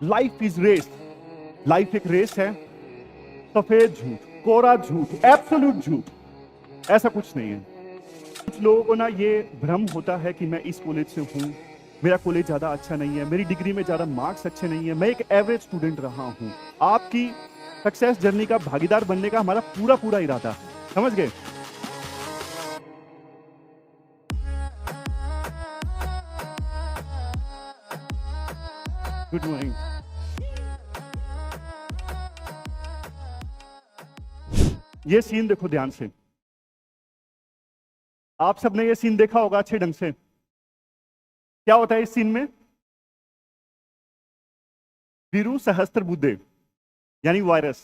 Life is race. Life एक race है। सफेद झूठ, कोरा झूठ, एब्सोल्यूट झूठ, ऐसा कुछ नहीं है। कुछ लोगों को ना ये भ्रम होता है कि मैं इस कॉलेज से हूं, मेरा कॉलेज ज्यादा अच्छा नहीं है, मेरी डिग्री में ज्यादा मार्क्स अच्छे नहीं है, मैं एक एवरेज स्टूडेंट रहा हूं। आपकी सक्सेस जर्नी का भागीदार बनने का हमारा पूरा पूरा इरादा है। समझ गए? Good morning. ये सीन देखो ध्यान से। आप सबने ये सीन देखा होगा अच्छे ढंग से। क्या होता है इस सीन में? वीरू सहस्त्रबुद्धे यानी वायरस।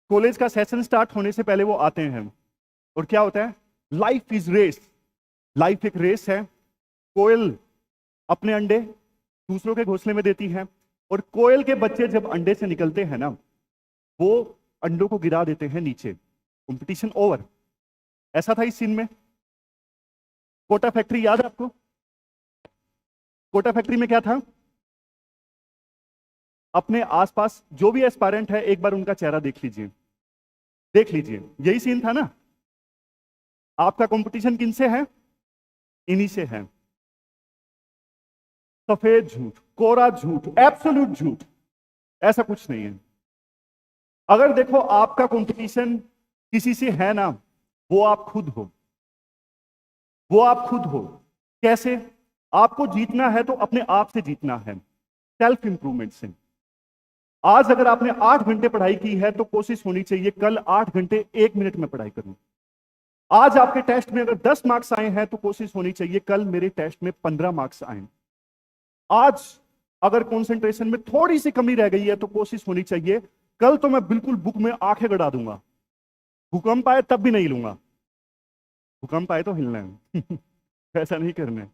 कॉलेज का सेशन स्टार्ट होने से पहले वो आते हैं और क्या होता है? Life is race. लाइफ एक रेस है। कोयल अपने अंडे दूसरों के घोंसले में देती है और कोयल के बच्चे जब अंडे से निकलते हैं ना, वो अंडों को गिरा देते हैं नीचे। Competition over. ऐसा था इस सीन में। कोटा फैक्ट्री याद है आपको? कोटा फैक्ट्री में क्या था? अपने आसपास जो भी एस्पायरेंट है एक बार उनका चेहरा देख लीजिए, देख लीजिए। यही सीन था ना। आपका कंपटीशन किनसे है? इन्हीं से है। सफेद झूठ, कोरा झूठ, एब्सोल्यूट झूठ, ऐसा कुछ नहीं है। अगर देखो आपका कंपटीशन किसी से है ना, वो आप खुद हो। वो आप खुद हो। कैसे? आपको जीतना है तो अपने आप से जीतना है, सेल्फ इंप्रूवमेंट से। आज अगर आपने 8 घंटे पढ़ाई की है तो कोशिश होनी चाहिए कल 8 घंटे 1 मिनट में पढ़ाई करूं। आज आपके टेस्ट में अगर 10 मार्क्स आए हैं तो कोशिश होनी चाहिए कल मेरे टेस्ट में 15 मार्क्स आए। आज अगर कंसंट्रेशन में थोड़ी सी कमी रह गई है तो कोशिश होनी चाहिए कल तो मैं बिल्कुल बुक में आंखें गड़ा दूंगा। भूकंप आए तब भी नहीं लूंगा। भूकंप आए तो हिलना है ऐसा नहीं करना है।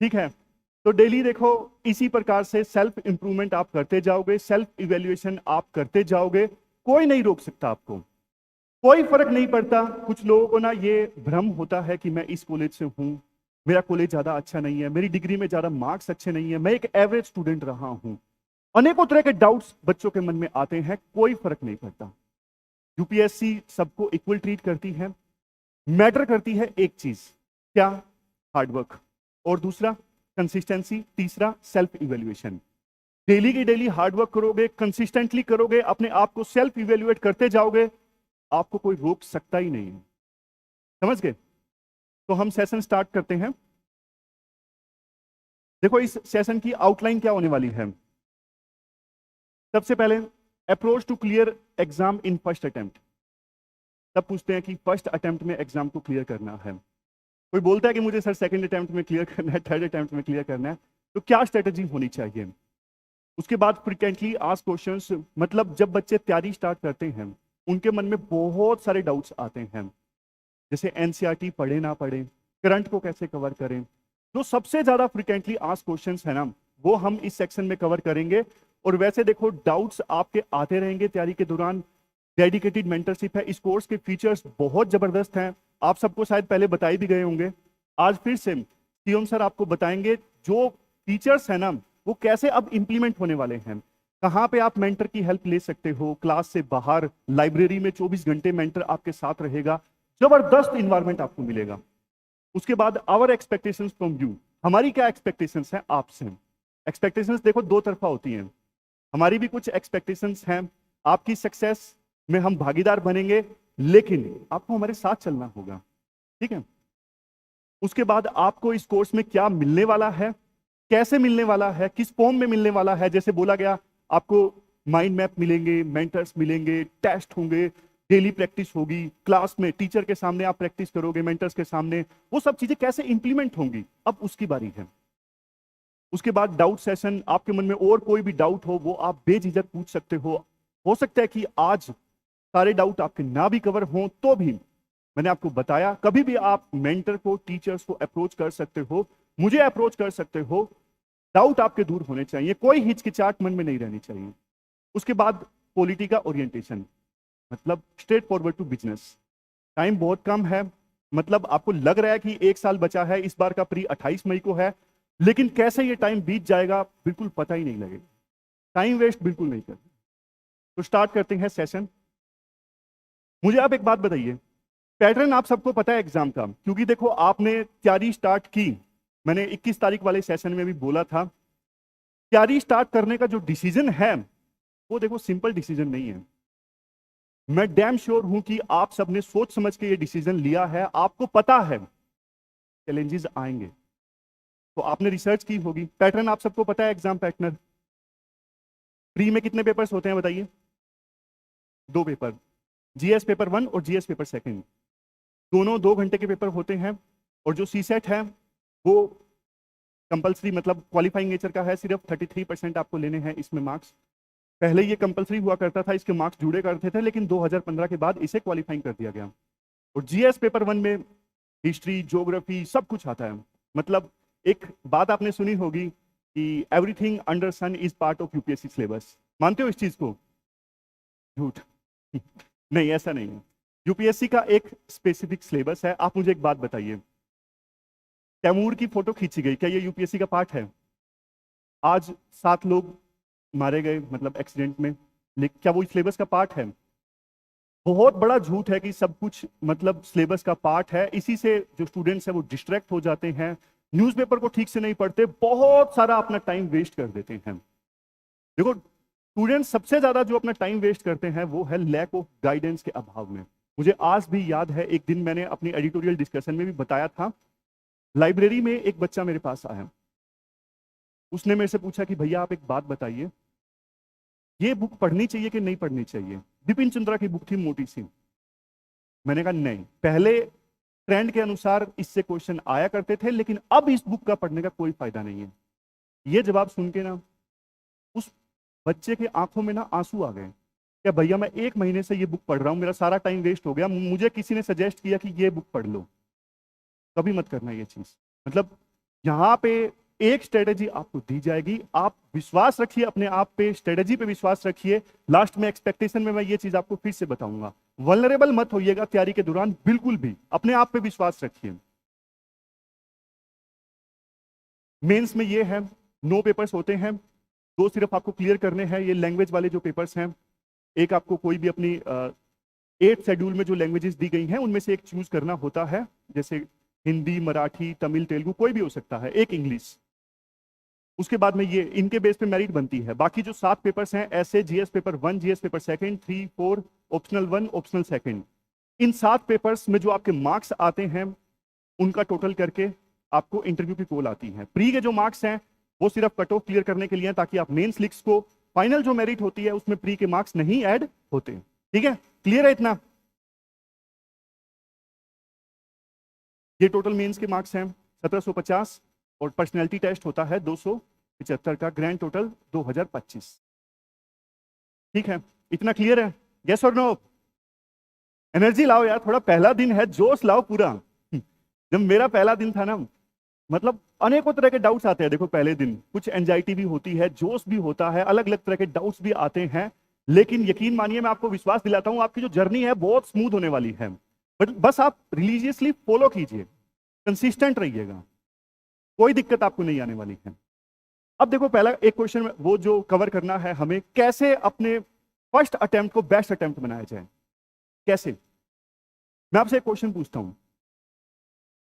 ठीक है? तो डेली देखो इसी प्रकार से सेल्फ इंप्रूवमेंट आप करते जाओगे, सेल्फ इवेल्युएशन आप करते जाओगे। कोई नहीं रोक सकता आपको, कोई फर्क नहीं पड़ता। कुछ लोगों को ना ये भ्रम होता है कि मैं इस कॉलेज से हूं, मेरा कॉलेज ज्यादा अच्छा नहीं है, मेरी डिग्री में ज्यादा मार्क्स अच्छे नहीं है, मैं एक एवरेज स्टूडेंट रहा हूं। अनेकों तरह के डाउट्स बच्चों के मन में आते हैं। कोई फर्क नहीं पड़ता। यूपीएससी सबको इक्वल ट्रीट करती है। मैटर करती है एक चीज, क्या? हार्डवर्क। और दूसरा कंसिस्टेंसी। तीसरा सेल्फ इवेल्युएशन। डेली की डेली हार्डवर्क करोगे, कंसिस्टेंटली करोगे, अपने आप को सेल्फ इवेल्युएट करते जाओगे, आपको कोई रोक सकता ही नहीं है। समझ गए? तो हम सेशन स्टार्ट करते हैं। देखो इस सेशन की आउटलाइन क्या होने वाली है। सबसे पहले approach to clear exam in first attempt. तब पूछते हैं कि फर्स्ट अटेम्प्ट में एग्जाम को क्लियर करना है। कोई बोलता है कि मुझे सर सेकंड अटेम्प्ट में क्लियर करना है, थर्ड अटेम्प्ट में क्लियर करना है, तो क्या स्ट्रेटेजी होनी चाहिए? उसके बाद फ्रिक्वेंटली आस्क्ड क्वेश्चंस। मतलब जब बच्चे तैयारी स्टार्ट करते हैं उनके मन में बहुत सारे डाउट्स आते हैं, जैसे एनसीईआरटी पढ़े ना पढ़े, करंट को कैसे कवर करें। जो सबसे ज्यादा फ्रिक्वेंटली आस्क्ड क्वेश्चंस है ना, वो हम इस सेक्शन में कवर करेंगे। और वैसे देखो डाउट्स आपके आते रहेंगे तैयारी के दौरान। डेडिकेटेड मेंटरशिप है। इस कोर्स के फीचर्स बहुत जबरदस्त हैं, आप सबको शायद पहले बताए भी गए होंगे। आज फिर से सीएम सर आपको बताएंगे जो फीचर्स है ना वो कैसे अब इंप्लीमेंट होने वाले हैं। कहां पे आप मेंटर की हेल्प ले सकते हो, क्लास से बाहर, लाइब्रेरी में 24 घंटे मेंटर आपके साथ रहेगा। जबरदस्त इन्वायरमेंट आपको मिलेगा। उसके बाद आवर एक्सपेक्टेशंस फ्रॉम यू। हमारी क्या एक्सपेक्टेशंस हैं आपसे? एक्सपेक्टेशंस देखो दो तरफा होती हैं। हमारी भी कुछ एक्सपेक्टेशंस हैं। आपकी सक्सेस में हम भागीदार बनेंगे, लेकिन आपको हमारे साथ चलना होगा। ठीक है? उसके बाद आपको इस कोर्स में क्या मिलने वाला है, कैसे मिलने वाला है, किस फॉर्म में मिलने वाला है। जैसे बोला गया आपको माइंड मैप मिलेंगे, मेंटर्स मिलेंगे, टेस्ट होंगे, डेली प्रैक्टिस होगी, क्लास में टीचर के सामने आप प्रैक्टिस करोगे, मेंटर्स के सामने। वो सब चीजें कैसे इंप्लीमेंट होंगी, अब उसकी बारी है। उसके बाद डाउट सेशन। आपके मन में और कोई भी डाउट हो वो आप बेझिझक पूछ सकते हो सकता है कि आज सारे डाउट आपके ना भी कवर हों तो भी मैंने आपको बताया कभी भी आप मेंटर को, टीचर्स को अप्रोच कर सकते हो, मुझे अप्रोच कर सकते हो। डाउट आपके दूर होने चाहिए, कोई हिचकिचाहट मन में नहीं रहनी चाहिए। उसके बाद पॉलिटी का ओरिएंटेशन, मतलब straightforward to business. Time बहुत कम है, मतलब आपको लग रहा है कि 1 साल बचा है, इस बार का प्री 28 मई को है, लेकिन कैसे ये टाइम बीत जाएगा बिल्कुल पता ही नहीं लगेगा। टाइम वेस्ट बिल्कुल नहीं करते। तो स्टार्ट करते हैं सेशन। मुझे आप एक बात बताइए, पैटर्न आप सबको पता है एग्जाम का, क्योंकि देखो आपने तैयारी स्टार्ट की। मैंने 21 तारीख वाले सेशन में भी बोला था, तैयारी स्टार्ट करने का जो डिसीजन है वो देखो सिंपल डिसीजन नहीं है। मैं डैम श्योर हूं कि आप सबने सोच समझ के ये डिसीजन लिया है। आपको पता है चैलेंजेस आएंगे, तो आपने रिसर्च की होगी। पैटर्न आप सबको पता है एग्जाम पैटर्न। प्री में कितने पेपर्स होते हैं बताइए? 2 पेपर, जीएस पेपर 1 और जीएस पेपर 2। दोनों 2 घंटे के पेपर होते हैं। और जो सी सेट है वो कंपलसरी, मतलब क्वालिफाइंग नेचर का है। सिर्फ 33% आपको लेने हैं इसमें मार्क्स। पहले ये कंपलसरी हुआ करता था, इसके मार्क्स जुड़े करते थे, लेकिन 2015 के बाद इसे क्वालिफाइंग कर दिया गया। और जीएस पेपर 1 में हिस्ट्री, ज्योग्राफी सब कुछ आता है। मतलब एक बात आपने सुनी होगी कि everything under sun is part of UPSC syllabus. मानते हो इस चीज को? झूठ। नहीं, ऐसा नहीं है। यूपीएससी का एक स्पेसिफिक सिलेबस है। आप मुझे एक बात बताइए, तैमूर की फोटो खींची गई, क्या ये यूपीएससी का पार्ट है? आज 7 लोग मारे गए, मतलब एक्सीडेंट में, लेकिन क्या वो सिलेबस का पार्ट है? बहुत बड़ा झूठ है कि सब कुछ मतलब सिलेबस का पार्ट है। इसी से जो स्टूडेंट्स हैं वो डिस्ट्रैक्ट हो जाते हैं, न्यूज़पेपर को ठीक से नहीं पढ़ते, बहुत सारा अपना टाइम वेस्ट कर देते हैं। देखो, स्टूडेंट्स सबसे ज्यादा जो अपना टाइम वेस्ट करते हैं वो है लैक ऑफ गाइडेंस के अभाव में। मुझे आज भी याद है, एक दिन मैंने अपनी एडिटोरियल डिस्कशन में भी बताया था, लाइब्रेरी में एक बच्चा मेरे पास आया। उसने मेरे से पूछा कि भैया आप एक बात बताइए, ये बुक पढ़नी चाहिए कि नहीं पढ़नी चाहिए? बिपिन चंद्रा की बुक थी, मोटी सी। मैंने कहा नहीं, पहले ट्रेंड के अनुसार इससे क्वेश्चन आया करते थे, लेकिन अब इस बुक का पढ़ने का कोई फायदा नहीं है। ये जवाब सुन के ना उस बच्चे के आंखों में ना आंसू आ गए। क्या भैया, मैं 1 महीने से ये बुक पढ़ रहा हूं, मेरा सारा टाइम वेस्ट हो गया, मुझे किसी ने सजेस्ट किया कि ये बुक पढ़ लो। कभी मत करना ये चीज। मतलब यहाँ पे एक स्ट्रेटेजी आपको दी जाएगी, आप विश्वास रखिए अपने आप पे, स्ट्रेटेजी पे विश्वास रखिए। लास्ट में एक्सपेक्टेशन में मैं ये चीज आपको फिर से बताऊंगा, वल्नरेबल मत होइएगा तैयारी के दौरान, बिल्कुल भी अपने आप पे विश्वास रखिए। मेंस में ये है, 9 पेपर्स होते हैं, 2 सिर्फ आपको क्लियर करने हैं। ये लैंग्वेज वाले जो पेपर्स हैं, एक आपको कोई भी अपनी 8th शेड्यूल में जो लैंग्वेजेस दी गई हैं उनमें से एक चूज करना होता है, जैसे हिंदी, मराठी, तमिल, तेलुगु, कोई भी हो सकता है, एक इंग्लिश। उसके बाद में ये इनके बेस पे मेरिट बनती है। बाकी जो 7 पेपर्स हैं, ऐसे GS paper 1, GS paper 2, 3, 4, optional 1, optional 2, इन 7 पेपर्स में जो आपके मार्क्स आते हैं उनका टोटल करके आपको इंटरव्यू की कॉल आती है। प्री के जो मार्क्स हैं वो सिर्फ कट ऑफ क्लियर करने के लिए हैं, ताकि आप मेंस लिस्ट को, फाइनल जो मेरिट होती है उसमें प्री के मार्क्स नहीं ऐड होते। ठीक है, क्लियर है इतना? ये टोटल मेंस के मार्क्स हैं 1750, और पर्सनैलिटी टेस्ट होता है 275 का, ग्रैंड टोटल 2025। ठीक है, इतना क्लियर है? यस और नो? एनर्जी लाओ यार, थोड़ा पहला दिन है, जोश लाओ पूरा। जब मेरा पहला दिन था ना, मतलब अनेकों तरह के डाउट्स आते हैं। देखो, पहले दिन कुछ एंजाइटी भी होती है, जोश भी होता है, अलग अलग तरह के डाउट्स भी आते हैं, लेकिन यकीन मानिए, मैं आपको विश्वास दिलाता हूं, आपकी जो जर्नी है बहुत स्मूथ होने वाली है। बट बस आप रिलीजियसली फॉलो कीजिए, कंसिस्टेंट रहिएगा, कोई दिक्कत आपको नहीं आने वाली है। अब देखो, पहला एक क्वेश्चन वो जो कवर करना है हमें, कैसे अपने फर्स्ट अटेम्प्ट को बेस्ट अटेम्प्ट बनाया जाए। कैसे? मैं आपसे एक क्वेश्चन पूछता हूं,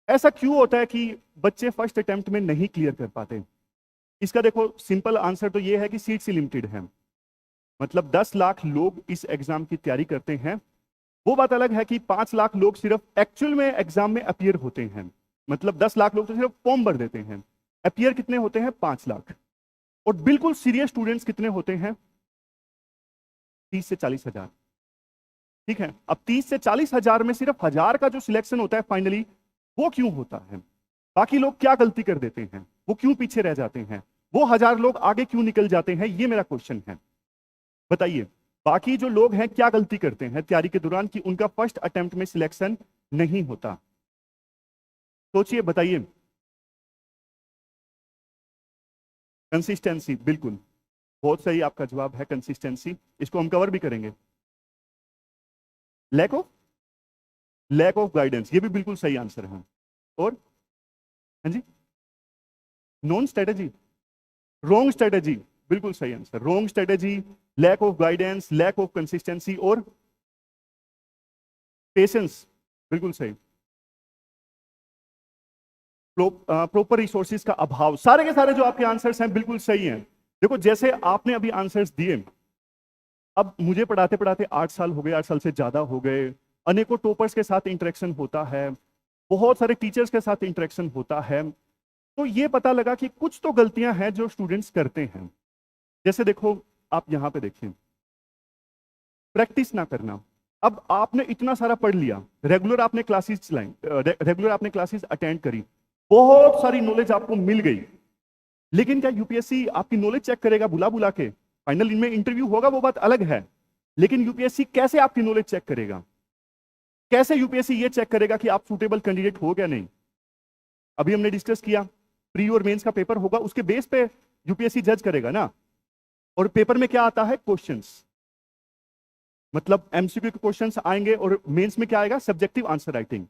ऐसा क्यों होता है कि बच्चे फर्स्ट अटेम्प्ट में नहीं क्लियर कर पाते? इसका देखो सिंपल आंसर तो ये है कि सीट से लिमिटेड है। मतलब 10 लाख लोग इस एग्जाम की तैयारी करते हैं। वो बात अलग है कि 5 लाख लोग सिर्फ एक्चुअल में एग्जाम में अपीयर होते हैं। मतलब 10 लाख लोग तो सिर्फ फॉर्म भर देते हैं, अपीयर कितने होते हैं? 5 लाख। और बिल्कुल सीरियस स्टूडेंट्स कितने होते हैं? 30 से 40 हजार। ठीक है, अब 30 से 40 हजार में सिर्फ 1000 का जो सिलेक्शन होता है फाइनली, वो क्यों होता है? बाकी लोग क्या गलती कर देते हैं? वो क्यों पीछे रह जाते हैं? वो 1000 लोग आगे क्यों निकल जाते हैं? ये मेरा क्वेश्चन है, बताइए। बाकी जो लोग हैं क्या गलती करते हैं तैयारी के दौरान कि उनका फर्स्ट अटेम्प्ट में सिलेक्शन नहीं होता? सोचिए, बताइए। कंसिस्टेंसी, बिल्कुल बहुत सही आपका जवाब है, कंसिस्टेंसी। इसको हम कवर भी करेंगे। लैक ऑफ गाइडेंस, ये भी बिल्कुल सही आंसर है। और हाँ जी, नॉन स्ट्रेटेजी, रॉन्ग स्ट्रेटेजी, बिल्कुल सही answer, wrong strategy, lack of guidance, lack of consistency और पेशेंस, बिल्कुल सही, प्रॉपर रिसोर्सेज का अभाव, सारे के सारे जो आपके आंसर्स हैं बिल्कुल सही हैं। देखो जैसे आपने अभी आंसर्स दिए, अब मुझे पढ़ाते पढ़ाते 8 साल हो गए, 8 साल से ज्यादा हो गए, अनेकों टॉपर्स के साथ इंटरेक्शन होता है, बहुत सारे टीचर्स के साथ इंटरेक्शन होता है, तो ये पता लगा कि कुछ तो गलतियां हैं जो स्टूडेंट्स करते हैं। जैसे देखो, आप यहां पे देखिए, प्रैक्टिस ना करना। अब आपने इतना सारा पढ़ लिया, रेगुलर आपने क्लासेस चलाई, रेगुलर आपने क्लासेस अटेंड करी, बहुत सारी नॉलेज आपको मिल गई, लेकिन क्या यूपीएससी आपकी नॉलेज चेक करेगा बुला बुला के? फाइनल इनमें इंटरव्यू होगा, वो बात अलग है, लेकिन यूपीएससी कैसे आपकी नॉलेज चेक करेगा? कैसे यूपीएससी ये चेक करेगा कि आप सुटेबल कैंडिडेट हो क्या नहीं? अभी हमने डिस्कस किया, प्री और मेंस का पेपर होगा, उसके बेस पे यूपीएससी जज करेगा ना। और पेपर में क्या आता है? क्वेश्चंस, मतलब एमसीक्यू के क्वेश्चंस आएंगे, और मेंस में क्या आएगा? Subjective answer writing.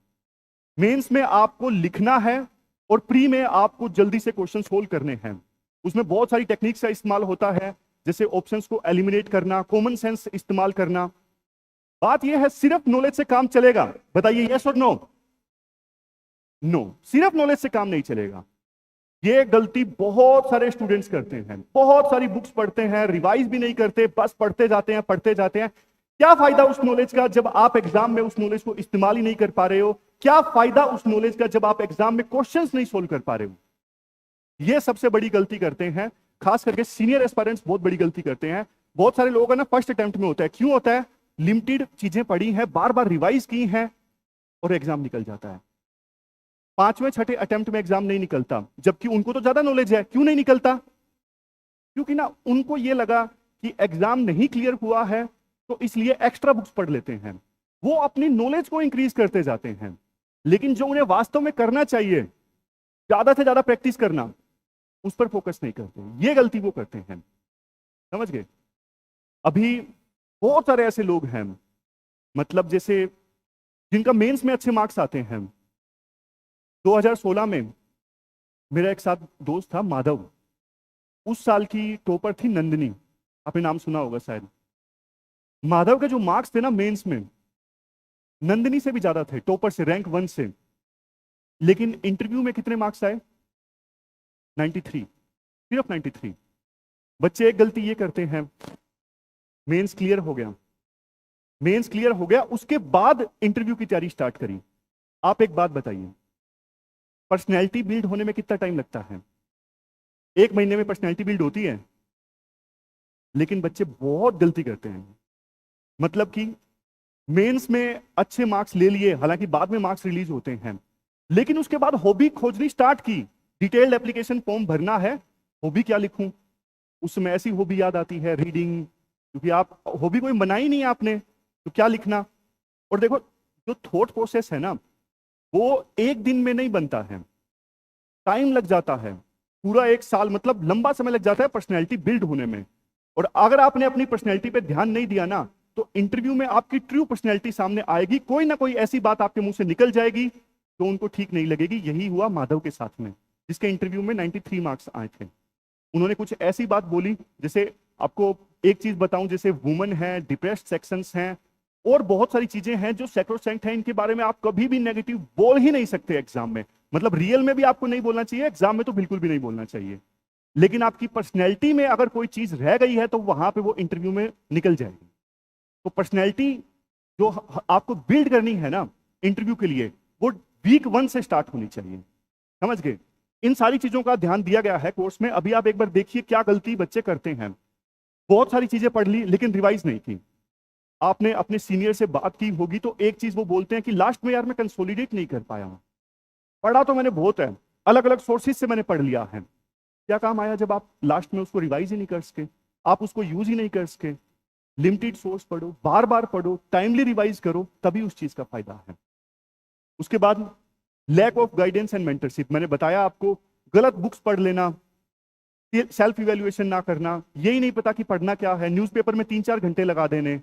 मेंस में आपको लिखना है और प्री में आपको जल्दी से क्वेश्चन सोल्व करने हैं। उसमें बहुत सारी टेक्निक्स का इस्तेमाल होता है, जैसे ऑप्शंस को एलिमिनेट करना, कॉमन सेंस इस्तेमाल करना। बात यह है, सिर्फ नॉलेज से काम चलेगा? बताइए यस और नो? नो, सिर्फ नॉलेज से काम नहीं चलेगा। ये गलती बहुत सारे स्टूडेंट्स करते हैं, बहुत सारी बुक्स पढ़ते हैं, रिवाइज भी नहीं करते, बस पढ़ते जाते हैं, पढ़ते जाते हैं। क्या फायदा उस नॉलेज का जब आप एग्जाम में उस नॉलेज को इस्तेमाल ही नहीं कर पा रहे हो? क्या फायदा उस नॉलेज का जब आप एग्जाम में क्वेश्चंस नहीं सोल्व कर पा रहे हो? ये सबसे बड़ी गलती करते हैं, खास करके सीनियर एस्पायरेंट्स बहुत बड़ी गलती करते हैं। बहुत सारे लोगों का ना फर्स्ट अटेम्प्ट में होता है। क्यों होता है? लिमिटेड चीजें पढ़ी हैं, बार बार रिवाइज की हैं, और एग्जाम निकल जाता है। 5वें 6ठे अटेम्प्ट में एग्जाम नहीं निकलता, जबकि उनको तो ज्यादा नॉलेज है। क्यों नहीं निकलता? क्योंकि ना उनको ये लगा कि एग्जाम नहीं क्लियर हुआ है, तो इसलिए एक्स्ट्रा बुक्स पढ़ लेते हैं, वो अपनी नॉलेज को इंक्रीज करते जाते हैं। लेकिन जो उन्हें वास्तव में करना चाहिए, ज्यादा से ज्यादा प्रैक्टिस करना, उस पर फोकस नहीं करते। ये गलती वो करते हैं, समझ गए? अभी बहुत सारे ऐसे लोग हैं, मतलब जैसे जिनका मेंस में अच्छे मार्क्स आते हैं। 2016 में मेरा एक साथ दोस्त था माधव, उस साल की टॉपर थी नंदिनी, आपने नाम सुना होगा शायद। माधव के जो मार्क्स थे ना मेंस में, नंदिनी से भी ज्यादा थे, टॉपर से, रैंक 1 से। लेकिन इंटरव्यू में कितने मार्क्स आए? 93, सिर्फ 93। बच्चे एक गलती ये करते हैं, मेंस क्लियर हो गया, मेंस क्लियर हो गया, उसके बाद इंटरव्यू की तैयारी स्टार्ट करी। आप एक बात बताइए, पर्सनैलिटी बिल्ड होने में कितना टाइम लगता है? 1 महीने में पर्सनैलिटी बिल्ड होती है? लेकिन बच्चे बहुत गलती करते हैं, मतलब कि मेंस में अच्छे मार्क्स ले लिए, हालांकि बाद में मार्क्स रिलीज होते हैं, लेकिन उसके बाद हॉबी खोजनी स्टार्ट की। डिटेल्ड एप्लीकेशन फॉर्म भरना है, हॉबी क्या लिखूं? उस समय ऐसी हॉबी याद आती है रीडिंग, क्योंकि आप हॉबी कोई बनाई नहीं आपने, तो क्या लिखना? और देखो, जो थॉट प्रोसेस है ना, वो एक दिन में नहीं बनता है, टाइम लग जाता है, पूरा 1 साल, मतलब लंबा समय लग जाता है पर्सनैलिटी बिल्ड होने में। और अगर आपने अपनी पर्सनैलिटी पे ध्यान नहीं दिया ना, तो इंटरव्यू में आपकी ट्रू पर्सनैलिटी सामने आएगी, कोई ना कोई ऐसी बात आपके मुंह से निकल जाएगी तो उनको ठीक नहीं लगेगी। यही हुआ माधव के साथ में, जिसके इंटरव्यू में 93 मार्क्स आए थे। उन्होंने कुछ ऐसी बात बोली, जैसे आपको एक चीज बताऊं, जैसे वुमन है, डिप्रेस्ड सेक्शंस हैं, और बहुत सारी चीजें हैं जो सैक्रोसैंक्ट हैं, इनके बारे में आप कभी भी नेगेटिव बोल ही नहीं सकते एग्जाम में। मतलब रियल में भी आपको नहीं बोलना चाहिए, एग्जाम में तो बिल्कुल भी नहीं बोलना चाहिए। लेकिन आपकी पर्सनैलिटी में अगर कोई चीज रह गई है तो वहां पे वो इंटरव्यू में निकल जाएगी। तो पर्सनैलिटी जो आपको बिल्ड करनी है ना इंटरव्यू के लिए, वो वीक 1 से स्टार्ट होनी चाहिए, समझ गए? इन सारी चीजों का ध्यान दिया गया है कोर्स में। अभी आप एक बार देखिए क्या गलती बच्चे करते हैं। बहुत सारी चीजें पढ़ ली लेकिन रिवाइज नहीं की। आपने अपने सीनियर से बात की होगी तो एक चीज वो बोलते हैं कि लास्ट में यार मैं कंसोलिडेट नहीं कर पाया हूं, पढ़ा तो मैंने बहुत है, अलग अलग सोर्सेज से मैंने पढ़ लिया है, क्या काम आया जब आप लास्ट में उसको रिवाइज ही नहीं कर सके, आप उसको यूज ही नहीं कर सके। लिमिटेड सोर्स पढ़ो, बार बार पढ़ो, टाइमली रिवाइज करो, तभी उस चीज का फायदा है। उसके बाद lack of guidance and mentorship, मैंने बताया आपको, गलत बुक्स पढ़ लेना, सेल्फ इवेल्युएशन ना करना, यही नहीं पता कि पढ़ना क्या है, न्यूज़पेपर में 3-4 घंटे लगा देने,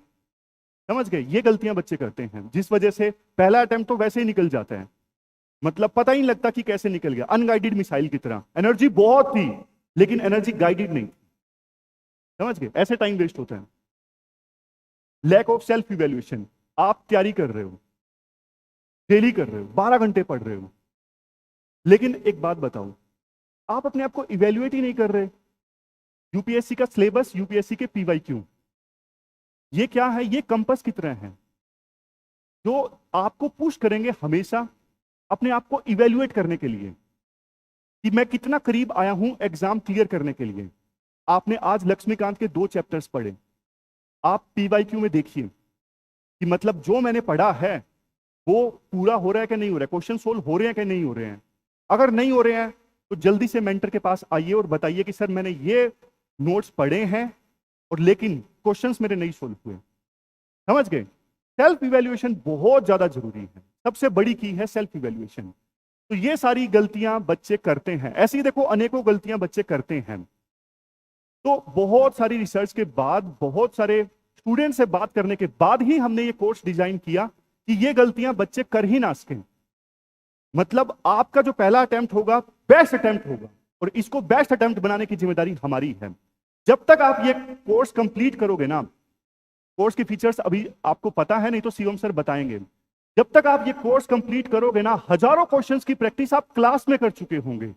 समझ गए? ये गलतियां बच्चे करते हैं, जिस वजह से पहला अटेम्प्ट तो वैसे ही निकल जाता है। मतलब पता ही नहीं लगता कि कैसे निकल गया, अनगाइडेड मिसाइल की तरह। एनर्जी बहुत थी लेकिन एनर्जी गाइडेड नहीं, समझ गए? ऐसे टाइम वेस्ट होता है। लैक ऑफ सेल्फ इवेल्युएशन, आप तैयारी कर रहे हो, डेली कर रहे हो, 12 घंटे पढ़ रहे हो, लेकिन एक बात बताओ, आप अपने आप को इवेल्युएट ही नहीं कर रहे। यूपीएससी का सिलेबस, यूपीएससी के पीवाईक्यू, ये क्या है? ये कंपास की तरह है जो आपको पुश करेंगे हमेशा अपने आप को इवेल्युएट करने के लिए कि मैं कितना करीब आया हूं एग्जाम क्लियर करने के लिए। आपने आज लक्ष्मीकांत के 2 चैप्टर्स पढ़े, आप पीवाईक्यू में देखिए कि मतलब जो मैंने पढ़ा है वो पूरा हो रहा है कि नहीं हो रहा है, क्वेश्चन सोल्व हो रहे हैं कि नहीं हो रहे हैं। अगर नहीं हो रहे हैं तो जल्दी से मेंटर के पास आइए और बताइए कि सर मैंने ये नोट्स पढ़े हैं और लेकिन क्वेश्चंस मेरे नहीं सोल्व हुए। समझ गए? सेल्फ इवेल्युएशन बहुत ज्यादा जरूरी है, सबसे बड़ी की है सेल्फ इवेल्युएशन। तो ये सारी गलतियां बच्चे करते हैं, ऐसी देखो अनेकों गलतियां बच्चे करते हैं। तो बहुत सारी रिसर्च के बाद, बहुत सारे स्टूडेंट से बात करने के बाद ही हमने ये कोर्स डिजाइन किया कि ये गलतियां बच्चे कर ही ना सकें। मतलब आपका जो पहला अटेम्प्ट होगा बेस्ट अटेम्प्ट होगा और इसको बेस्ट अटेम्प्ट बनाने की जिम्मेदारी हमारी है। जब तक आप ये कोर्स कंप्लीट करोगे ना, कोर्स के फीचर्स अभी आपको पता है, नहीं तो शिवम सर बताएंगे। जब तक आप ये कोर्स कंप्लीट करोगे ना, हजारों क्वेश्चंस की प्रैक्टिस आप क्लास में कर चुके होंगे,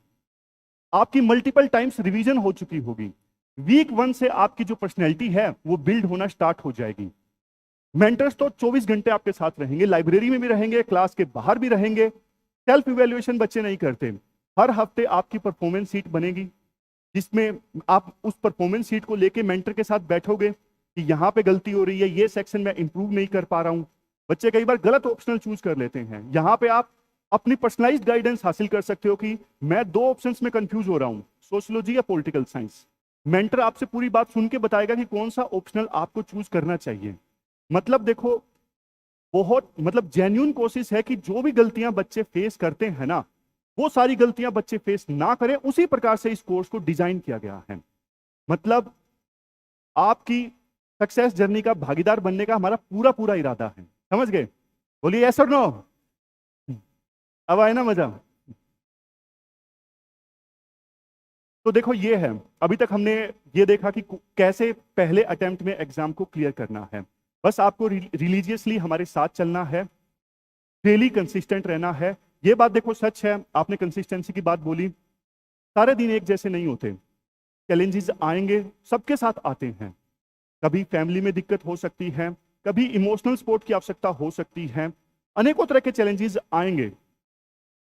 आपकी मल्टीपल टाइम्स रिवीजन हो चुकी होगी। वीक 1 से आपकी जो पर्सनैलिटी है वो बिल्ड होना स्टार्ट हो जाएगी। मेंटर्स तो 24 घंटे आपके साथ रहेंगे, लाइब्रेरी में भी रहेंगे, क्लास के बाहर भी रहेंगे। सेल्फ इवेल्युएशन बच्चे नहीं करते। हर हफ्ते आपकी परफॉर्मेंस शीट बनेगी जिसमें आप उस परफॉर्मेंस शीट को लेके मेंटर के साथ बैठोगे कि यहाँ पे गलती हो रही है, ये सेक्शन में इंप्रूव नहीं कर पा रहा हूँ। बच्चे कई बार गलत ऑप्शनल चूज कर लेते हैं। यहाँ पे आप अपनी पर्सनलाइज्ड गाइडेंस हासिल कर सकते हो कि मैं 2 ऑप्शंस में कंफ्यूज हो रहा हूँ, सोशियोलॉजी या पॉलिटिकल साइंस। मेंटर आपसे पूरी बात सुन के बताएगा कि कौन सा ऑप्शनल आपको चूज करना चाहिए। मतलब देखो, बहुत मतलब जेन्युइन कोशिश है कि जो भी गलतियां बच्चे फेस करते हैं ना, वो सारी गलतियां बच्चे फेस ना करें। उसी प्रकार से इस कोर्स को डिजाइन किया गया है। मतलब आपकी सक्सेस जर्नी का भागीदार बनने का हमारा पूरा पूरा इरादा है। समझ गए? बोलिए यस और नो। अब आए ना मजा? तो देखो ये है, अभी तक हमने ये देखा कि कैसे पहले अटेम्प्ट में एग्जाम को क्लियर करना है। बस आपको रिलीजियसली हमारे साथ चलना है, डेली कंसिस्टेंट रहना है। ये बात देखो सच है, आपने कंसिस्टेंसी की बात बोली, सारे दिन एक जैसे नहीं होते। चैलेंजेस आएंगे, सबके साथ आते हैं। कभी फैमिली में दिक्कत हो सकती है, कभी इमोशनल सपोर्ट की आवश्यकता हो सकती है, अनेकों तरह के चैलेंजेस आएंगे।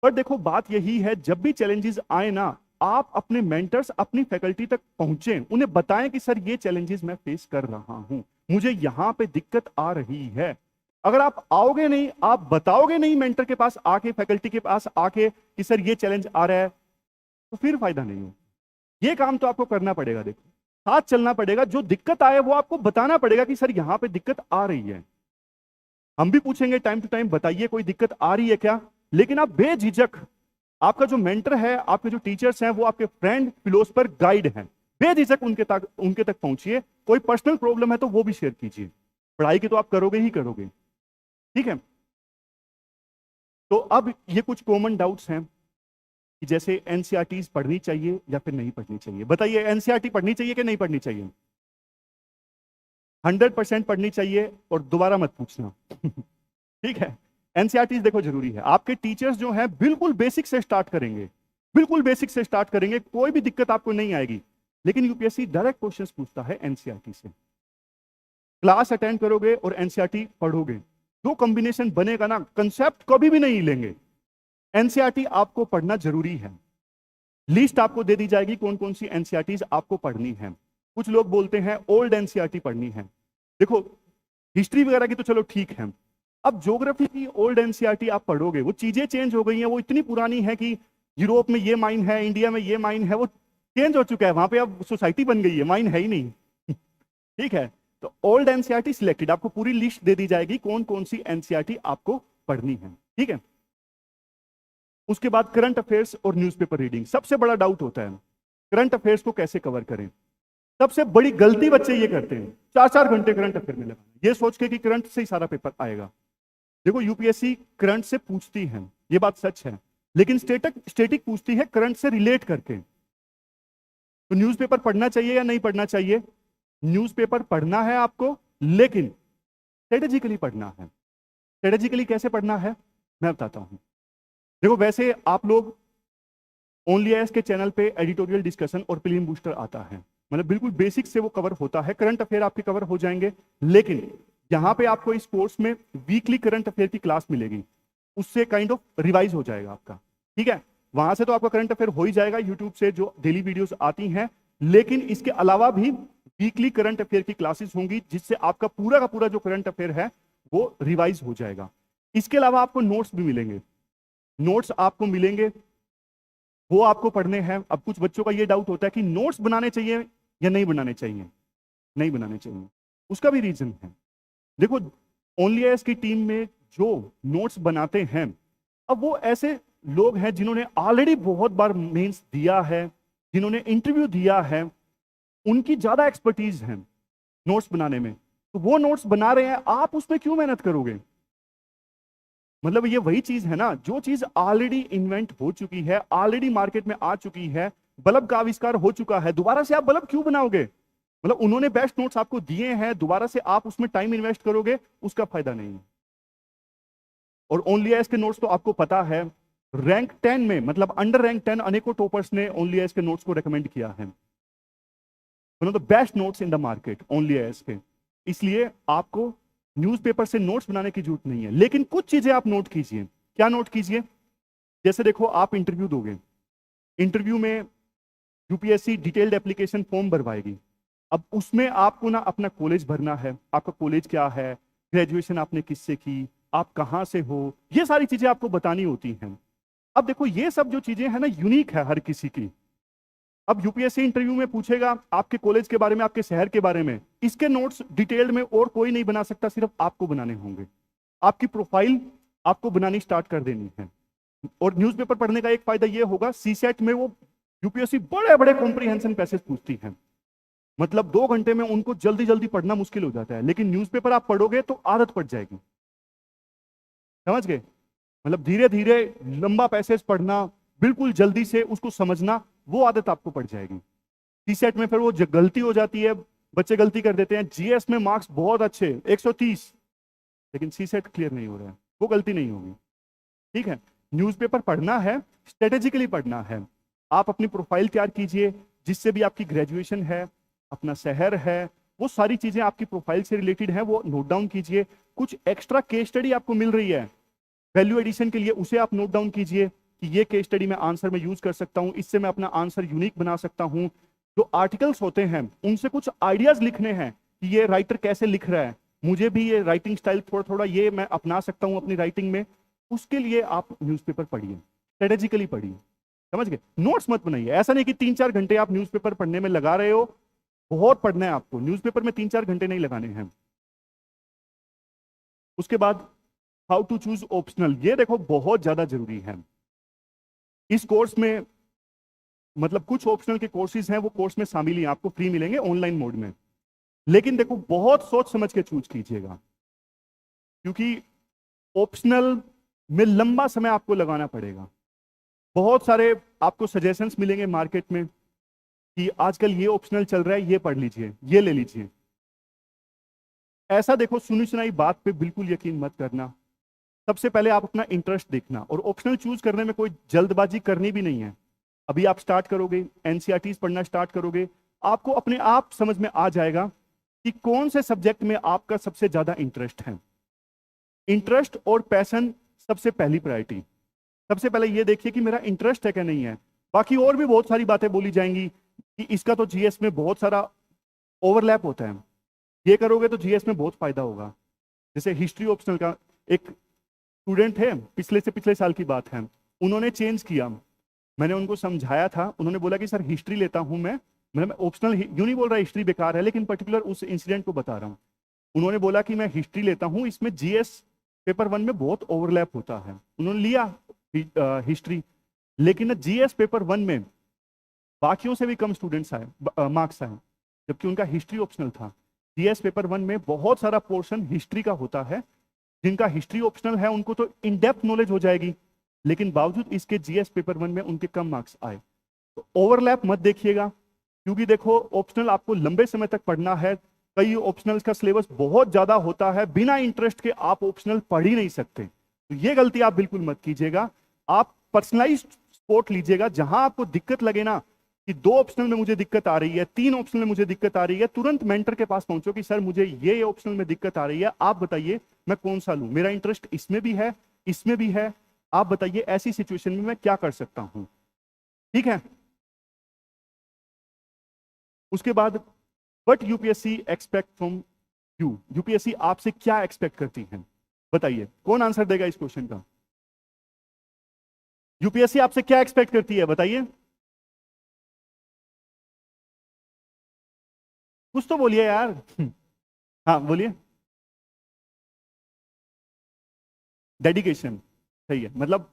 पर देखो बात यही है, जब भी चैलेंजेस आए ना, आप अपने मेंटर्स, अपनी फैकल्टी तक पहुंचे, उन्हें बताएं कि सर ये चैलेंजेस मैं फेस कर रहा हूं, मुझे यहां पे दिक्कत आ रही है। अगर आप आओगे नहीं, आप बताओगे नहीं मेंटर के पास आके, फैकल्टी के पास आके कि सर ये चैलेंज आ रहा है, तो फिर फायदा नहीं हो। ये काम तो आपको करना पड़ेगा। देखो, साथ चलना पड़ेगा, जो दिक्कत आए वो आपको बताना पड़ेगा कि सर यहां पे दिक्कत आ रही है। हम भी पूछेंगे टाइम टू टाइम, बताइए कोई दिक्कत आ रही है क्या, लेकिन आप बेझिझक, आपका जो मेंटर है, आपके जो टीचर्स हैं, वो आपके फ्रेंड, फिलोसफर, गाइड हैं, बेझिझक उनके तक पहुंचिए। कोई पर्सनल प्रॉब्लम है तो वो भी शेयर कीजिए। पढ़ाई की तो आप करोगे ही करोगे, ठीक है? तो अब ये कुछ कॉमन डाउट्स हैं कि जैसे एनसीईआरटीज पढ़नी चाहिए या फिर नहीं पढ़नी चाहिए। बताइए, एनसीईआरटी पढ़नी चाहिए कि नहीं पढ़नी चाहिए? 100% पढ़नी चाहिए और दोबारा मत पूछना। ठीक है? एनसीईआरटीज देखो जरूरी है। आपके टीचर्स जो हैं बिल्कुल बेसिक से स्टार्ट करेंगे, बिल्कुल बेसिक से स्टार्ट करेंगे, कोई भी दिक्कत आपको नहीं आएगी। लेकिन यूपीएससी डायरेक्ट क्वेश्चंस पूछता है एनसीईआरटी से। क्लास अटेंड करोगे और एनसीईआरटी पढ़ोगे, जो कॉम्बिनेशन बनेगा ना, कंसेप्ट कभी भी नहीं लेंगे। एनसीईआरटी आपको पढ़ना जरूरी है। लिस्ट आपको दे दी जाएगी कौन कौन सी एनसीईआरटीज आपको पढ़नी है। कुछ लोग बोलते हैं ओल्ड एनसीईआरटी पढ़नी है। देखो, हिस्ट्री वगैरह की तो चलो ठीक है, अब ज्योग्राफी की ओल्ड एनसीईआरटी आप पढ़ोगे, वो चीजें चेंज हो गई हैं, वो इतनी पुरानी है कि यूरोप में ये माइन है, इंडिया में ये माइन है, वो चेंज हो चुका है, वहां पे अब सोसाइटी बन गई है, माइन है ही नहीं। ठीक है? तो ओल्ड एनसीईआरटी सिलेक्टेड, आपको पूरी लिस्ट दे दी जाएगी कौन कौन सी एनसीईआरटी आपको पढ़नी है। ठीक है? उसके बाद करंट अफेयर्स और न्यूज़पेपर रीडिंग। सबसे बड़ा डाउट होता है करंट अफेयर्स को कैसे कवर करें। सबसे बड़ी गलती बच्चे ये करते हैं, 4-4 घंटे करंट अफेयर में लगाना, ये सोच के कि करंट से ही सारा पेपर आएगा। देखो, यूपीएससी करंट से पूछती है, ये बात सच है, लेकिन स्टैटिक पूछती है करंट से रिलेट करके। तो न्यूज़पेपर पढ़ना चाहिए या नहीं पढ़ना चाहिए? न्यूज़पेपर पढ़ना है आपको, लेकिन स्ट्रेटेजिकली पढ़ना है। स्ट्रेटेजिकली कैसे पढ़ना है मैं बताता हूं। देखो, वैसे आप लोग ओनली आईएएस के चैनल पे एडिटोरियल डिस्कशन और प्रीलिम बूस्टर आता है, मतलब बिल्कुल बेसिक से वो कवर होता है, करंट अफेयर आपके कवर हो जाएंगे। लेकिन यहां पे आपको इस कोर्स में वीकली करंट अफेयर की क्लास मिलेगी, उससे काइंड ऑफ रिवाइज हो जाएगा आपका, ठीक है। वहां से तो आपका करंट अफेयर हो ही जाएगा यूट्यूब से जो डेली वीडियोस आती हैं, लेकिन इसके अलावा भी वीकली करंट अफेयर की क्लासेस होंगी, जिससे आपका पूरा का पूरा जो करंट अफेयर है वो रिवाइज हो जाएगा। इसके अलावा आपको नोट्स भी मिलेंगे, नोट्स आपको मिलेंगे, वो आपको पढ़ने हैं। अब कुछ बच्चों का ये डाउट होता है कि नोट्स बनाने चाहिए या नहीं बनाने चाहिए। नहीं बनाने चाहिए, उसका भी रीजन है। देखो, ओनली आईएएस की टीम में जो नोट्स बनाते हैं, अब वो ऐसे लोग हैं जिन्होंने ऑलरेडी बहुत बार मेंस दिया है, जिन्होंने इंटरव्यू दिया है, उनकी ज्यादा एक्सपर्टीज है नोट्स बनाने में। तो वो नोट्स बना रहे हैं, आप उसमें क्यों मेहनत करोगे? मतलब ये वही चीज है ना, जो चीज ऑलरेडी इन्वेंट हो चुकी है, ऑलरेडी मार्केट में आ चुकी है, बल्ब का आविष्कार हो चुका है, दोबारा से आप बल्ब क्यों बनाओगे? मतलब उन्होंने बेस्ट नोट्स आपको दिए हैं, दोबारा से आप उसमें टाइम इन्वेस्ट करोगे, उसका फायदा नहीं है। और ओनली आईएएस के नोट्स तो आपको पता है, रैंक 10 में, मतलब अंडर रैंक 10 अनेकों टॉपर्स ने ओनली आईएएस के नोट्स को रेकमेंड किया है। One of the best notes in the market only IAS के। इसलिए आपको न्यूज़पेपर से नोट्स बनाने की जरूरत नहीं है, लेकिन कुछ चीजें आप नोट कीजिए। क्या नोट कीजिए? जैसे देखो, आप इंटरव्यू दोगे, इंटरव्यू में यूपीएससी डिटेल्ड एप्लीकेशन फॉर्म भरवाएगी। अब उसमें आपको ना अपना कॉलेज भरना है, आपका कॉलेज क्या है, ग्रेजुएशन आपने किससे की, आप कहां से हो, ये सारी चीजें आपको बतानी होती हैं। अब देखो, ये सब जो चीजें हैं ना, यूनिक है हर किसी की। अब यूपीएससी इंटरव्यू में पूछेगा आपके कॉलेज के बारे में, आपके शहर के बारे में, इसके नोट्स डिटेल्ड में और कोई नहीं बना सकता, सिर्फ आपको बनाने होंगे। आपकी प्रोफाइल आपको बनानी स्टार्ट कर देनी है। और न्यूज़पेपर पढ़ने का एक फायदा ये होगा, सीसेट में वो यूपीएससी बड़े बड़े कॉम्प्रिहेंशन पैसेज पूछती है, मतलब 2 घंटे में उनको जल्दी जल्दी पढ़ना मुश्किल हो जाता है। लेकिन न्यूज़पेपर आप पढ़ोगे तो आदत पड़ जाएगी, समझ गए? मतलब धीरे धीरे लंबा पैसेज पढ़ना, बिल्कुल जल्दी से उसको समझना, वो आदत आपको पड़ जाएगी। सीसेट में फिर वो गलती हो जाती है, बच्चे गलती कर देते हैं। जीएस में मार्क्स बहुत अच्छे 130, लेकिन सीसेट क्लियर नहीं हो रहा है, वो गलती नहीं होगी, ठीक है। न्यूज़पेपर पढ़ना है, स्ट्रेटेजिकली पढ़ना है। आप अपनी प्रोफाइल तैयार कीजिए, जिससे भी आपकी ग्रेजुएशन है, अपना शहर है, वो सारी चीजें आपकी प्रोफाइल से रिलेटेड है, वो नोट डाउन कीजिए। कुछ एक्स्ट्रा केस स्टडी आपको मिल रही है वैल्यू एडिशन के लिए, उसे आप नोट डाउन कीजिए कि ये केस स्टडी मैं आंसर में यूज कर सकता हूं, इससे मैं अपना आंसर यूनिक बना सकता हूं। जो आर्टिकल्स होते हैं उनसे कुछ आइडियाज लिखने हैं कि ये राइटर कैसे लिख रहा है, मुझे भी ये राइटिंग स्टाइल थोड़ा थोड़ा ये मैं अपना सकता हूं अपनी राइटिंग में। उसके लिए आप न्यूज़पेपर पढ़िए, स्ट्रेटेजिकली पढ़िए, समझ गए? नोट्स मत बनाइए। ऐसा नहीं कि 3-4 घंटे आप न्यूज़पेपर पढ़ने में लगा रहे हो, बहुत पढ़ना है आपको, न्यूज़पेपर में 3-4 घंटे नहीं लगाने हैं। उसके बाद हाउ टू चूज ऑप्शनल, ये देखो बहुत ज्यादा जरूरी है इस कोर्स में। मतलब कुछ ऑप्शनल के कोर्सेज हैं, वो कोर्स में शामिल ही आपको फ्री मिलेंगे ऑनलाइन मोड में, लेकिन देखो बहुत सोच समझ के चूज कीजिएगा, क्योंकि ऑप्शनल में लंबा समय आपको लगाना पड़ेगा। बहुत सारे आपको सजेशंस मिलेंगे मार्केट में कि आजकल ये ऑप्शनल चल रहा है, ये पढ़ लीजिए, ये ले लीजिए। ऐसा देखो, सुनी सुनाई बात पे बिल्कुल यकीन मत करना। सबसे पहले आप अपना इंटरेस्ट देखना, और ऑप्शनल चूज करने में कोई जल्दबाजी करनी भी नहीं है। अभी आप स्टार्ट करोगे, एनसीईआरटीज पढ़ना स्टार्ट करोगे, आपको अपने आप समझ में आ जाएगा कि कौन से सब्जेक्ट में आपका सबसे ज्यादा इंटरेस्ट है। इंटरेस्ट और पैशन सबसे पहली प्रायोरिटी। सबसे पहले ये देखिए कि मेरा इंटरेस्ट है क्या नहीं है। बाकी और भी बहुत सारी बातें बोली जाएंगी कि इसका तो जीएस में बहुत सारा ओवरलैप होता है, ये करोगे तो जीएस में बहुत फायदा होगा। जैसे हिस्ट्री ऑप्शनल का एक स्टूडेंट है, पिछले से पिछले साल की बात है, उन्होंने चेंज किया। मैंने उनको समझाया था, उन्होंने बोला कि सर हिस्ट्री लेता हूं मैं ऑप्शनल यूं नहीं बोल रहा हिस्ट्री बेकार है, लेकिन पर्टिकुलर उस इंसिडेंट को बता रहा हूं। उन्होंने बोला कि मैं हिस्ट्री लेता हूं, इसमें जीएस पेपर 1 में बहुत ओवरलैप होता है। उन्होंने लिया हिस्ट्री, लेकिन जीएस पेपर 1 में बाकियों से भी कम स्टूडेंट्स आए, मार्क्स आए, जबकि उनका हिस्ट्री ऑप्शनल था। जीएस पेपर 1 में बहुत सारा पोर्शन हिस्ट्री का होता है। जिनका हिस्ट्री ऑप्शनल है उनको तो इन डेप्थ नॉलेज हो जाएगी, लेकिन बावजूद इसके जीएस पेपर 1 में उनके कम मार्क्स आए। तो ओवरलैप मत देखिएगा, क्योंकि देखो ऑप्शनल आपको लंबे समय तक पढ़ना है। कई ऑप्शनल्स का सिलेबस बहुत ज्यादा होता है, बिना इंटरेस्ट के आप ऑप्शनल पढ़ ही नहीं सकते। तो ये गलती आप बिल्कुल मत कीजिएगा। आप पर्सनलाइज्ड सपोर्ट लीजिएगा। जहां आपको दिक्कत लगे ना कि 2 ऑप्शनल में मुझे दिक्कत आ रही है, 3 ऑप्शनल में मुझे दिक्कत आ रही है, तुरंत मेंटर के पास पहुंचो कि सर मुझे ये ऑप्शनल में दिक्कत आ रही है, आप बताइए मैं कौन सा लूं, मेरा इंटरेस्ट इसमें भी है, इसमें भी है, आप बताइए ऐसी सिचुएशन में मैं क्या कर सकता हूं। ठीक है। उसके बाद what UPSC expect from you, UPSC आपसे क्या एक्सपेक्ट करती है, बताइए कौन आंसर देगा इस क्वेश्चन का। यूपीएससी आपसे क्या एक्सपेक्ट करती है, बताइए, कुछ तो बोलिए यार। हाँ बोलिए। डेडिकेशन, सही है। मतलब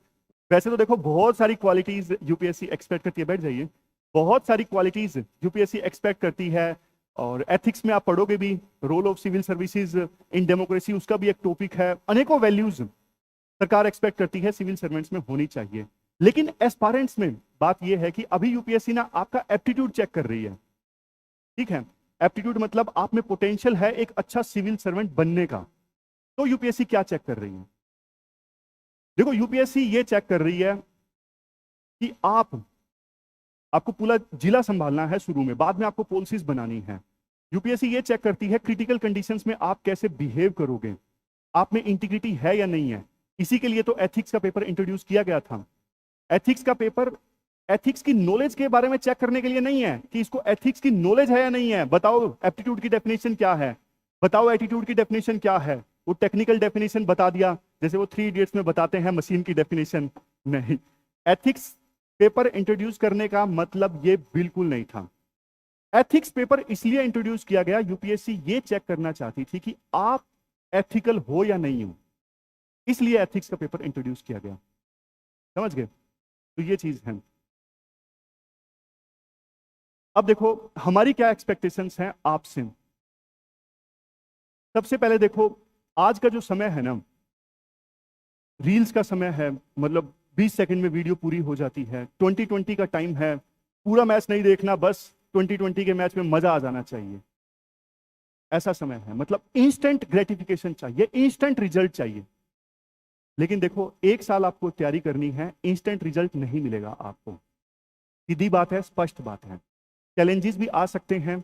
वैसे तो देखो बहुत सारी क्वालिटीज यूपीएससी एक्सपेक्ट करती है, बैठ जाइए, बहुत सारी क्वालिटीज यूपीएससी एक्सपेक्ट करती है। और एथिक्स में आप पढ़ोगे भी, role of civil services in democracy, उसका भी एक टॉपिक है। अनेकों वैल्यूज सरकार एक्सपेक्ट करती है सिविल सर्वेंट्स में होनी चाहिए। लेकिन एस्पायरेंट्स में बात यह है कि अभी यूपीएससी ना आपका एप्टीट्यूड चेक कर रही है। ठीक है, एप्टीट्यूड मतलब आप में पोटेंशियल है एक अच्छा सिविल सर्वेंट बनने का। तो यूपीएससी क्या चेक कर रही है, देखो यूपीएससी ये चेक कर रही है कि आपको पूरा जिला संभालना है शुरू में, बाद में आपको पॉलिसीज बनानी है। यूपीएससी ये चेक करती है क्रिटिकल कंडीशंस में आप कैसे बिहेव करोगे, आप में इंटीग्रिटी है या नहीं है। इसी के लिए तो एथिक्स का पेपर इंट्रोड्यूस किया गया था। एथिक्स का पेपर एथिक्स की नॉलेज के बारे में चेक करने के लिए नहीं है कि इसको एथिक्स की नॉलेज है या नहीं है। बताओ एप्टीट्यूड की डेफिनेशन क्या है, बताओ एटीट्यूड की डेफिनेशन क्या है। वो टेक्निकल डेफिनेशन बता दिया, जैसे वो 3 इडियट्स में बताते हैं मशीन की डेफिनेशन, नहीं। एथिक्स पेपर इंट्रोड्यूस करने का मतलब ये बिल्कुल नहीं था। एथिक्स पेपर इसलिए इंट्रोड्यूस किया गया, यूपीएससी ये चेक करना चाहती थी कि आप एथिकल हो या नहीं हो, इसलिए एथिक्स का पेपर इंट्रोड्यूस किया गया। समझ गए, तो ये चीज है। अब देखो हमारी क्या एक्सपेक्टेशंस हैं आपसे। सबसे पहले देखो आज का जो समय है ना, रील्स का समय है, मतलब 20 सेकंड में वीडियो पूरी हो जाती है। 2020 का टाइम है, पूरा मैच नहीं देखना, बस 2020 के मैच में मजा आ जाना चाहिए, ऐसा समय है। मतलब इंस्टेंट ग्रेटिफिकेशन चाहिए, इंस्टेंट रिजल्ट चाहिए। लेकिन देखो 1 साल आपको तैयारी करनी है, इंस्टेंट रिजल्ट नहीं मिलेगा आपको, सीधी बात है, स्पष्ट बात है। चैलेंजेस भी आ सकते हैं,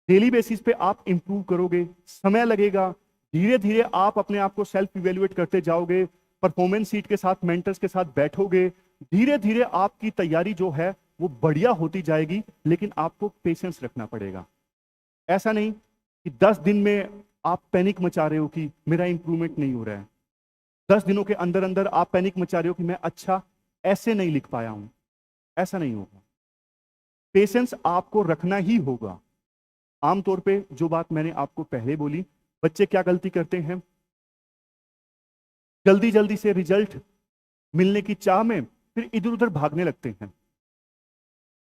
डेली बेसिस पे आप इंप्रूव करोगे, समय लगेगा, धीरे धीरे आप अपने आप को सेल्फ इवेल्युएट करते जाओगे, परफॉर्मेंस सीट के साथ मेंटर्स के साथ बैठोगे, धीरे धीरे आपकी तैयारी जो है वो बढ़िया होती जाएगी। लेकिन आपको पेशेंस रखना पड़ेगा। ऐसा नहीं कि 10 दिन में आप पैनिक मचा रहे हो कि मेरा इंप्रूवमेंट नहीं हो रहा है, 10 दिनों के अंदर अंदर आप पैनिक मचा रहे हो कि मैं अच्छा ऐसे नहीं लिख पाया हूं, ऐसा नहीं होगा। पेशेंस आपको रखना ही होगा। आमतौर पे जो बात मैंने आपको पहले बोली, बच्चे क्या गलती करते हैं, जल्दी जल्दी से रिजल्ट मिलने की चाह में फिर इधर उधर भागने लगते हैं।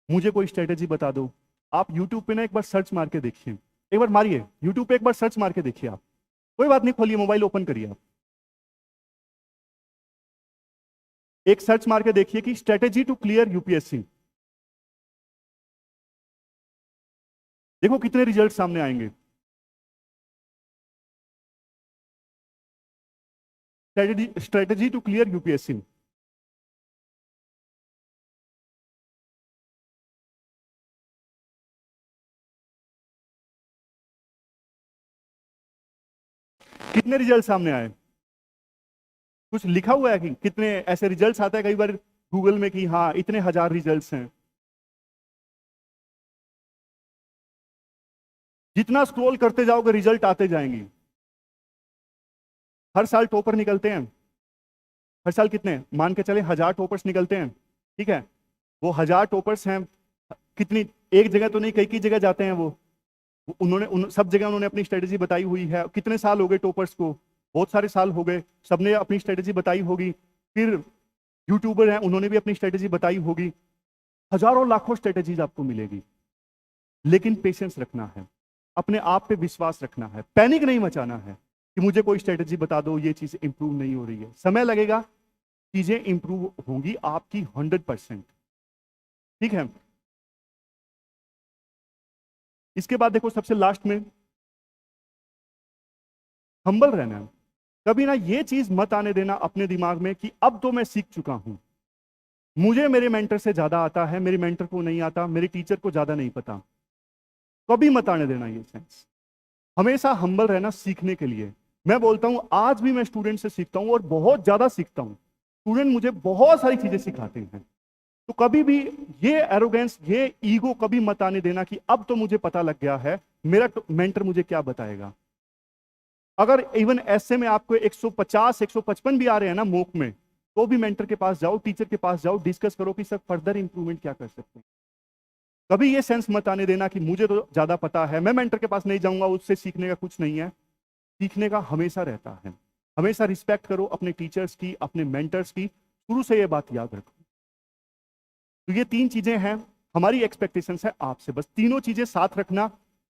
मुझे कोई स्ट्रेटेजी बता दो। आप यूट्यूब पे ना एक बार सर्च मार के देखिए, एक बार मारिए यूट्यूब पे, एक बार सर्च मार के देखिए आप, कोई बात नहीं, खोलिए मोबाइल ओपन करिए आप, एक सर्च मार के देखिए कि स्ट्रेटेजी टू क्लियर यूपीएससी। देखो कितने रिजल्ट सामने आएंगे। स्ट्रेटेजी टू क्लियर यूपीएससी, कितने रिजल्ट सामने आए, कुछ लिखा हुआ है कि कितने ऐसे रिजल्ट्स आता है कई बार गूगल में कि हाँ इतने 1000 रिजल्ट्स हैं। जितना स्क्रॉल करते जाओगे रिजल्ट आते जाएंगे। हर साल टॉपर निकलते हैं, हर साल कितने मान के चले 1000 टॉपर्स निकलते हैं। ठीक है, वो 1000 टॉपर्स हैं, कितनी एक जगह तो नहीं कई कई जगह जाते हैं वो सब जगह उन्होंने अपनी स्ट्रेटेजी बताई हुई है। कितने साल हो गए टॉपर्स को, बहुत सारे साल हो गए, सबने अपनी स्ट्रेटेजी बताई होगी। फिर यूट्यूबर हैं, उन्होंने भी अपनी स्ट्रेटेजी बताई होगी। हजारों लाखों स्ट्रेटेजीज आपको मिलेगी, लेकिन पेशेंस रखना है, अपने आप पे विश्वास रखना है, पैनिक नहीं मचाना है कि मुझे कोई स्ट्रेटेजी बता दो, ये चीज इंप्रूव नहीं हो रही है। समय लगेगा, चीजें इंप्रूव होंगी आपकी 100%। ठीक है, इसके बाद देखो सबसे लास्ट में हम्बल रहना है। कभी ना ये चीज मत आने देना अपने दिमाग में कि अब तो मैं सीख चुका हूं, मुझे मेरे मेंटर से ज्यादा आता है, मेरे मेंटर को नहीं आता, मेरे टीचर को ज्यादा नहीं पता। कभी मत आने देना ये सेंस। हमेशा हम्बल रहना सीखने के लिए। मैं बोलता हूं आज भी मैं स्टूडेंट से सीखता हूं और बहुत ज्यादा सीखता हूं। स्टूडेंट मुझे बहुत सारी चीजें सिखाते हैं। तो कभी भी ये एरोगेंस, ये ईगो कभी मत आने देना कि अब तो मुझे पता लग गया है, मेरा मेंटर मुझे क्या बताएगा। अगर इवन ऐसे में आपको 150 155 भी आ रहे हैं ना मॉक में, तो भी मेंटर के पास जाओ, टीचर के पास जाओ, डिस्कस करो कि सर फर्दर इंप्रूवमेंट क्या कर सकते हैं। कभी ये सेंस मत आने देना कि मुझे तो ज्यादा पता है, मैं मेंटर के पास नहीं जाऊंगा, उससे सीखने का कुछ नहीं है। सीखने का हमेशा रहता है। हमेशा रिस्पेक्ट करो अपने टीचर्स की, अपने मेंटर्स की। शुरू से ये बात याद रखो। तो ये 3 चीजें हैं हमारी एक्सपेक्टेशंस है आपसे, बस तीनों चीजें साथ रखना,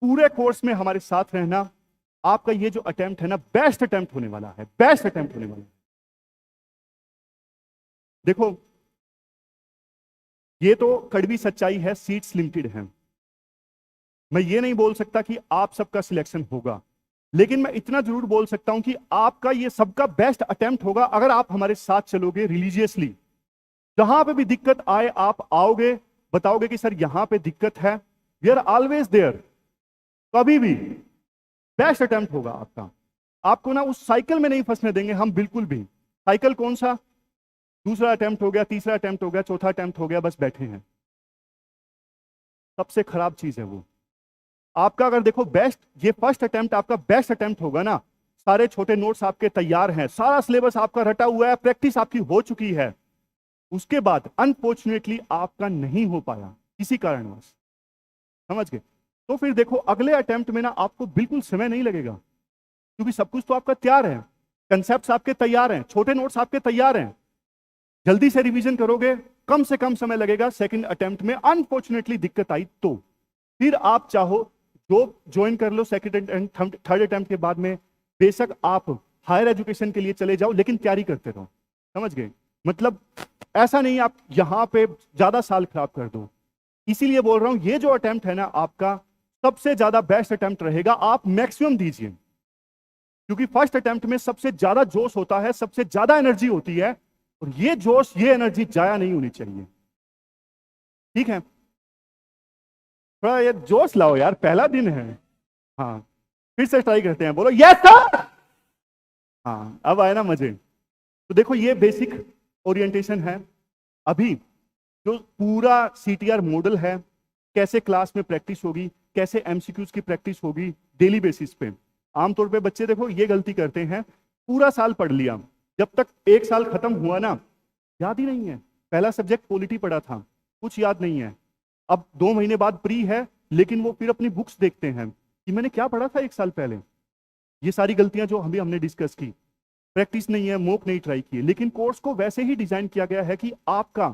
पूरे कोर्स में हमारे साथ रहना। आपका ये जो अटेम्प्ट है ना, बेस्ट अटेम्प्ट होने वाला है, बेस्ट अटेम्प्ट होने वाला है। देखो ये तो कड़वी सच्चाई है, सीट्स लिमिटेड हैं। मैं ये नहीं बोल सकता कि आप सबका सिलेक्शन होगा, लेकिन मैं इतना जरूर बोल सकता हूं कि आपका ये सबका बेस्ट अटेम्प्ट होगा अगर आप हमारे साथ चलोगे रिलीजियसली। जहां पे भी दिक्कत आए आप आओगे, बताओगे कि सर यहां पे दिक्कत है, वी आर ऑलवेज देयर। कभी भी बेस्ट अटेम्प्ट होगा आपका। आपको ना उस साइकिल में नहीं फंसने देंगे हम बिल्कुल भी। साइकिल कौन सा, दूसरा अटेम्प्ट हो गया, तीसरा अटेम्प्ट हो गया, चौथा अटेम्प्ट हो गया, बस बैठे हैं। सबसे खराब चीज है वो। आपका अगर देखो बेस्ट, ये फर्स्ट अटेम्प्ट आपका बेस्ट अटेम्प्ट होगा ना, सारे छोटे नोट्स आपके तैयार हैं, सारा सिलेबस आपका रटा हुआ है, प्रैक्टिस आपकी हो चुकी है, उसके बाद अनफॉर्चुनेटली आपका नहीं हो पाया किसी कारणवश, समझ गए, तो फिर देखो अगले अटेम्प्ट में ना आपको बिल्कुल समय नहीं लगेगा, क्योंकि सब कुछ तो आपका तैयार है, कंसेप्ट्स आपके तैयार हैं, छोटे नोट्स आपके तैयार हैं। जल्दी से रिवीजन करोगे, कम से कम समय लगेगा। सेकंड अटेम्प्ट में अनफॉर्चुनेटली दिक्कत आई तो फिर आप चाहो जॉब ज्वाइन कर लो सेकंड एंड थर्ड अटेम्प्ट के बाद में, बेशक आप हायर एजुकेशन के लिए चले जाओ, लेकिन तैयारी करते रहो, समझ गए। मतलब ऐसा नहीं आप यहां पे ज्यादा साल खराब कर दो। इसीलिए बोल रहा हूं ये जो अटेम्प्ट है ना आपका सबसे ज्यादा बेस्ट अटेम्प्ट रहेगा, आप मैक्सिमम दीजिए, क्योंकि फर्स्ट अटेम्प्ट में सबसे ज्यादा जोश होता है, सबसे ज्यादा एनर्जी होती है, और ये जोश ये एनर्जी जाया नहीं होनी चाहिए। ठीक है, थोड़ा ये जोश लाओ यार, पहला दिन है। हाँ, फिर से ट्राई करते हैं, बोलो यस सर। हाँ, अब आए ना मजे। तो देखो ये बेसिक ओरिएंटेशन है। अभी जो पूरा सीटीआर मॉडल है, कैसे क्लास में प्रैक्टिस होगी, कैसे एमसीक्यूज की प्रैक्टिस होगी डेली बेसिस पे। आमतौर पे बच्चे देखो ये गलती करते हैं, पूरा साल पढ़ लिया, जब तक 1 साल खत्म हुआ ना याद ही नहीं है। पहला सब्जेक्ट पॉलिटी पढ़ा था, कुछ याद नहीं है। अब 2 महीने बाद प्री है, लेकिन वो फिर अपनी बुक्स देखते हैं कि मैंने क्या पढ़ा था 1 साल पहले। ये सारी गलतियां जो हमने डिस्कस की, प्रैक्टिस नहीं है, मॉक नहीं ट्राई किए। लेकिन कोर्स को वैसे ही डिजाइन किया गया है कि आपका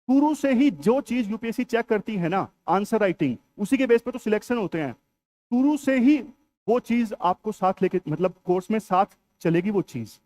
शुरू से ही जो चीज यूपीएससी चेक करती है ना, आंसर राइटिंग, उसी के बेस पे तो सिलेक्शन होते हैं। शुरू से ही वो चीज आपको साथ लेके, मतलब कोर्स में साथ चलेगी वो चीज।